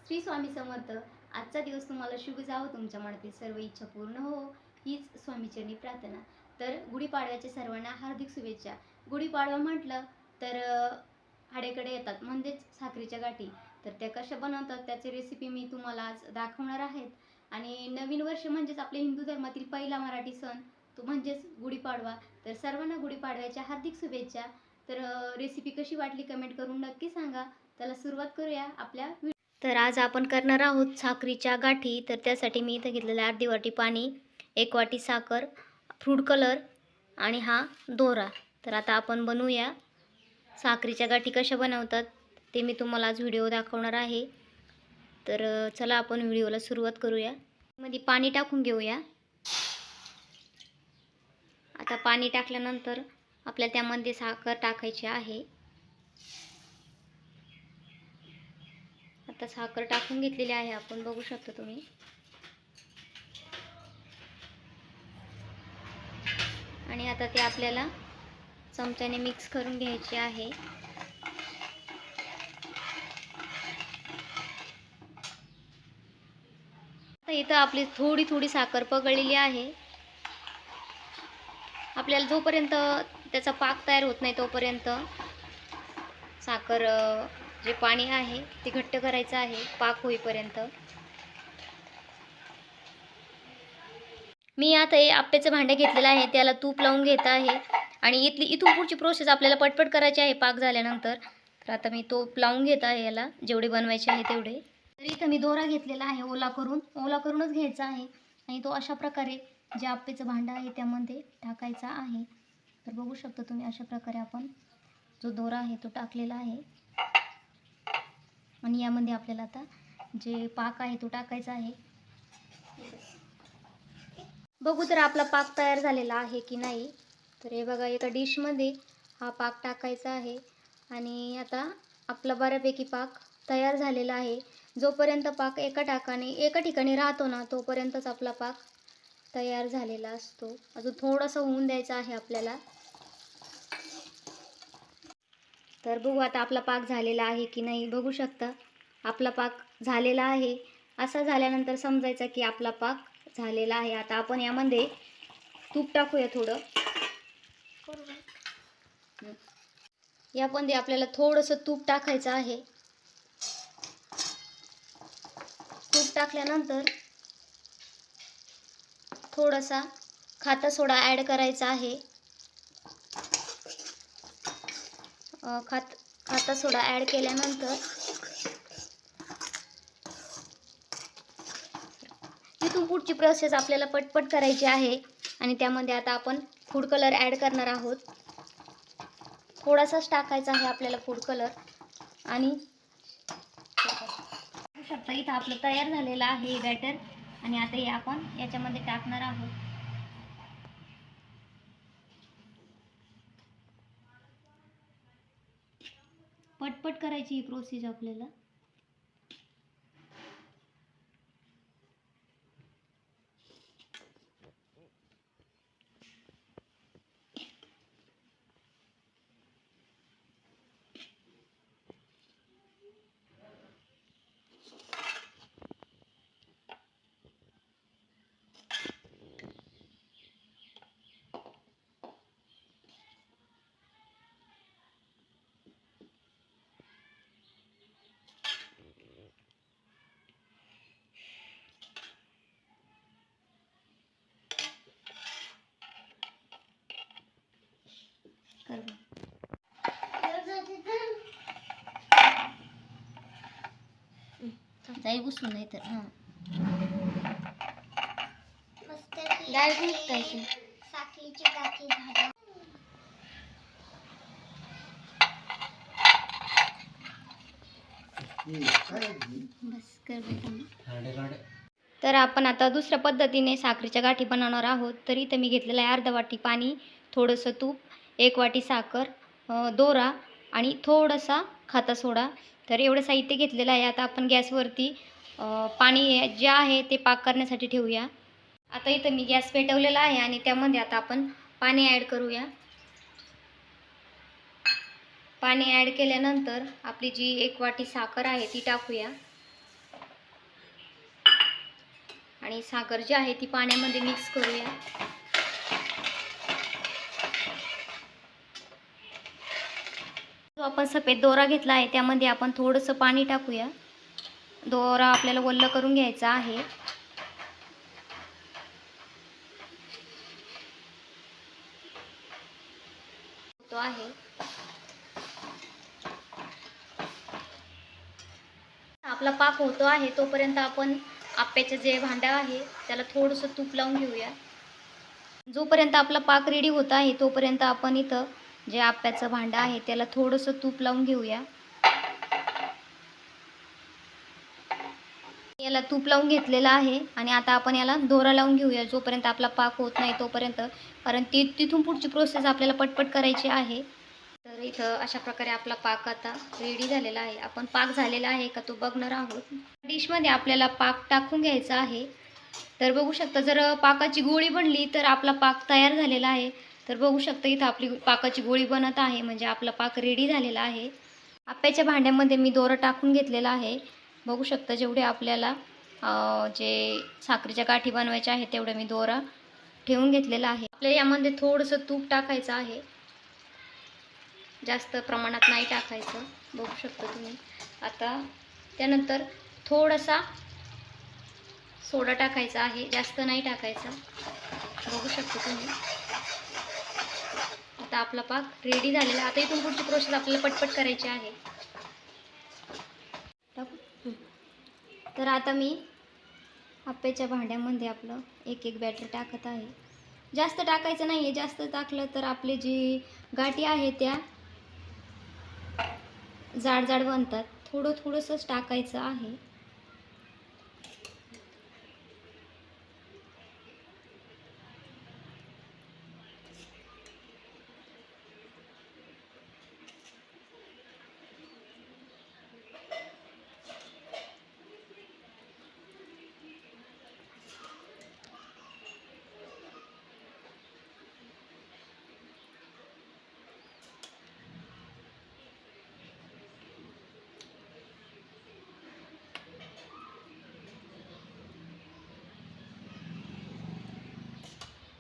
श्री स्वामी समर्थ. आजचा दिवस तुम्हाला शुभ जावो, तुमच्या मनातील सर्व इच्छा पूर्ण हो, हीच स्वामीचरणी प्रार्थना. तर गुढीपाडव्याच्या सर्वांना हार्दिक शुभेच्छा. गुढीपाडवा म्हटलं तर हाडेकडे येतात म्हणजेच साखरेच्या गाठी. तर त्या कशा बनवतात त्याची रेसिपी मी तुम्हाला आज दाखवणार आहेत. आणि नवीन वर्ष म्हणजेच आपल्या हिंदू धर्मातील पहिला मराठी सण तो म्हणजेच गुढीपाडवा. तर सर्वांना गुढीपाडव्याच्या हार्दिक शुभेच्छा. तर रेसिपी कशी वाटली कमेंट करून नक्की सांगा. त्याला सुरुवात करूया आपल्या. तर आज आपण करणार आहोत साखरेच्या गाठी. तर त्यासाठी मी इथं घेतलेलं आहे अर्धी वाटी पाणी, 1 वाटी साखर, फ्रूट कलर आणि हा दोरा. तर आता आपण बनवूया. साखरेच्या गाठी कशा बनवतात ते मी तुम्हाला आज व्हिडिओ दाखवणार आहे. तर चला आपण व्हिडिओला सुरुवात करूया. मध्ये पाणी टाकून घेऊया. आता पाणी टाकल्यानंतर आपल्याला त्यामध्ये साखर टाकायची आहे. आता साखर टाकून घेतलेली आहे आपण, बघू शकता तुम्ही. आणि आता ते आपल्याला चमच्याने मिक्स करून घ्यायचे आहे. आता इथं आपली थोडी थोडी साखर पगळलेली आहे. आपल्याला जोपर्यंत त्याचा पाक तयार होत नाही तोपर्यंत साखर जे पाणी आहे ते घट्ट करायचं आहे पाक होईपर्यंत. मी आता हे आप्याचं भांडं घेतलेलं आहे, त्याला तूप लावून घेत आहे. आणि इथून पुढची प्रोसेस आपल्याला पटपट करायची आहे पाक झाल्यानंतर. तर आता मी तूप लावून घेत आहे याला, जेवढे बनवायचे आहे तेवढे. तर इथं मी दोरा घेतलेला आहे, ओला करूनच घ्यायचा आहे. आणि तो अशा प्रकारे जे आप्याचं भांडं आहे त्यामध्ये टाकायचा आहे. तर बघू शकता तुम्ही अशा प्रकारे आपण जो दोरा आहे तो टाकलेला आहे. आणि यामध्ये आपल्याला आता जे पाक आहे तो टाकायचा आहे. बघू तर आपला पाक तयार झालेला आहे की नाही. तर हे बघा, एका डिशमध्ये हा पाक टाकायचा आहे. आणि आता आपला बऱ्यापैकी पाक तयार झालेला आहे. जोपर्यंत पाक एका ठिकाणी राहतो ना तोपर्यंतच आपला पाक तयार झालेला असतो. अजून थोडंसं होऊन द्यायचं आहे आपल्याला. तर बघू आता आपला पाक झालेला आहे की नाही. बघू शकता आपला पाक झालेला आहे. असा झाल्यानंतर समजायचा की आपला पाक झालेला आहे. आता आपण यामध्ये तूप टाकूया थोडं. यामध्ये आपल्याला थोडंसं तूप टाकायचं आहे. तूप टाकल्यानंतर थोडासा खाता सोडा ॲड करायचा आहे. खाता सोडा ॲड केल्यानंतर इथून पुढची प्रोसेस आपल्याला पटपट करायची आहे. आणि त्यामध्ये आता आपण फूड कलर ॲड करणार आहोत. थोडासाच टाकायचा आहे आपल्याला फूड कलर. आणि बघू शकता इथं आपलं तयार झालेलं आहे बॅटर. आणि आता हे आपण याच्यामध्ये टाकणार आहोत. पटपट करायची ही प्रोसेस आपल्याला. जाई घुसून नाही तर हां डायरेक्ट साखरेची गाठी झाल्या. बस कर. तर आपण आता दुसऱ्या पद्धतीने साखरेच्या गाठी बनवणार आहोत. तर इथं मी घेतलेलं आहे अर्धा वाटी पाणी, थोडंसं तूप, 1 वाटी साखर, दोरा आणि थोडासा खाता सोडा. तर एवढं साहित्य घेतलेलं आहे. आता आपण गॅसवरती पाणी जे आहे ते पाक करण्यासाठी ठेवूया. आता इथं मी गॅस पेटवलेला आहे आणि त्यामध्ये आता आपण पाणी ॲड करूया. पाणी ॲड केल्यानंतर आपली जी 1 वाटी साखर आहे ती टाकूया. आणि साखर जी आहे ती पाण्यामध्ये मिक्स करूया. जो आपण सफेद दोरा घेतला आहे त्यामध्ये आपण थोडंसं पाणी टाकूया. दोरा आपल्याला ओल्लं करून घ्यायचा आहे. तो आहे आपला पाक होतो आहे तोपर्यंत आपण आप्याचे जे भांडं आहे त्याला थोडंसं तूप लावून घेऊया. जोपर्यंत आपला पाक रेडी होत आहे तोपर्यंत आपण इथं जे आप्याचं भांडं आहे त्याला थोडंसं तूप लावून घेऊया. याला तूप लावून घेतलेलं आहे आणि आता आपण याला दोरा लावून घेऊया जोपर्यंत आपला पाक होत नाही तोपर्यंत, कारण तिथून पुढची प्रोसेस आपल्याला पटपट करायची आहे. तर इथं अशा प्रकारे आपला पाक आता रेडी झालेला आहे. आपण पाक झालेला आहे का तो बघणार आहोत. डिशमध्ये आपल्याला पाक टाकून घ्यायचा आहे. तर बघू शकता जर पाकाची गोळी बनली तर आपला पाक तयार झालेला आहे. तर बघू शकता इथं आपली पाकाची गोळी बनत आहे म्हणजे आपला पाक रेडी झालेला आहे. आप्याच्या भांड्यामध्ये मी दोरा टाकून घेतलेला आहे. बघू शकता जेवढे आपल्याला जे साखरेच्या गाठी बनवायच्या आहेत तेवढं मी दोरा ठेवून घेतलेला आहे. आपल्याला यामध्ये थोडंसं तूप टाकायचं आहे, जास्त प्रमाणात नाही टाकायचं. बघू शकता तुम्ही. आता त्यानंतर थोडासा सोडा टाकायचा आहे, जास्त नाही टाकायचा. बघू शकता तुम्ही. आता आपला पाक रेडी झालेला. आता इथून पुढची प्रोसेस आपल्याला पटपट करायची आहे. तर आता मी आप्याच्या भांड्यामध्ये आपलं एक एक बॅटर टाकत आहे. जास्त टाकायचं नाही आहे, जास्त टाकलं तर आपले जी गाठी आहे त्या जाड जाड बनतात. थोडंसंच टाकायचं आहे.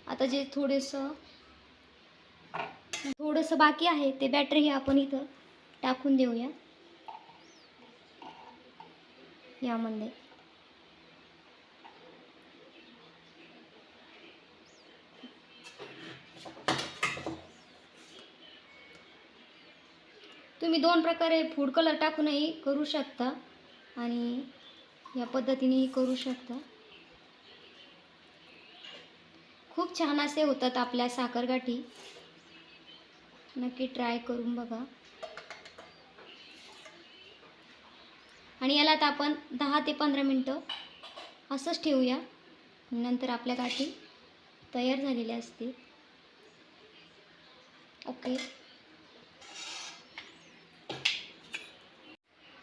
आता जे थोडंसं बाकी आहे ते बॅटर हे आपण इथं टाकून देऊया यामध्ये. तुम्ही दोन प्रकारे फूड कलर टाकूनही करू शकता आणि या पद्धतीनेही करू शकता. खूप छान असे होतात आपल्या साखरगाठी. नक्की ट्राय करून बघा. आणि याला आता आपण 10 ते 15 मिनटं असंच ठेवूया. नंतर आपल्या गाठी तयार झालेल्या असतील. ओके.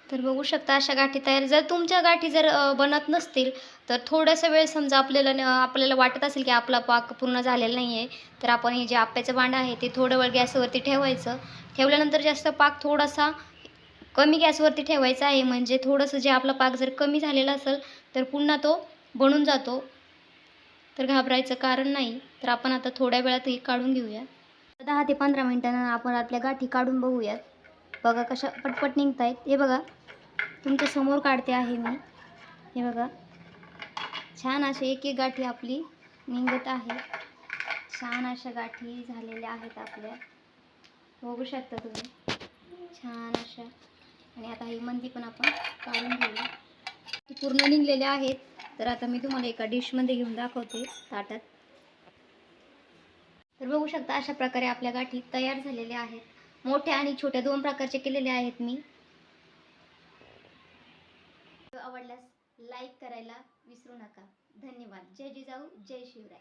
तर बघू शकता अशा गाठी तयार. जर तुमच्या गाठी जर बनत नसतील तर थोडासा वेळ समजा आपल्याला वाटत असेल की आपला पाक पूर्ण झालेला नाही आहे तर आपण हे जे आप्याचं भांडं आहे ते थोडं वेळ गॅसवरती ठेवायचं. ठेवल्यानंतर जास्त पाक थोडासा कमी गॅसवरती ठेवायचा आहे, म्हणजे थोडंसं जे आपला पाक जर कमी झालेला असेल तर पुन्हा तो बनून जातो. तर घाबरायचं कारण नाही. तर आपण आता थोड्या वेळात हे काढून घेऊया. 10 ते 15 मिनिटांना आपण आपल्या गाठी काढून बघूयात. बघा कशा पटपट निघत आहेत. हे बघा तुमच्या समोर काढते आहे मी. हे बघा छान असे एक एक गाठी आपली निघत आहे. छान अशा गाठी झालेल्या आहेत आपल्या. बघू शकता तुम्ही छान अशा. आणि आता ही मंदी पण आपण काढून घेऊया. पूर्ण निघलेले आहेत. तर आता मी तुम्हाला एका डिशमध्ये घेऊन दाखवते ताटात. तर बघू शकता अशा प्रकारे आपल्या गाठी तयार झालेल्या आहेत. मोठ्या आणि छोट्या दोन प्रकारचे केलेले आहेत मी. आवडल्यास लाईक करायला विसरू नका. धन्यवाद. जय जिजाऊ जय शिवराय.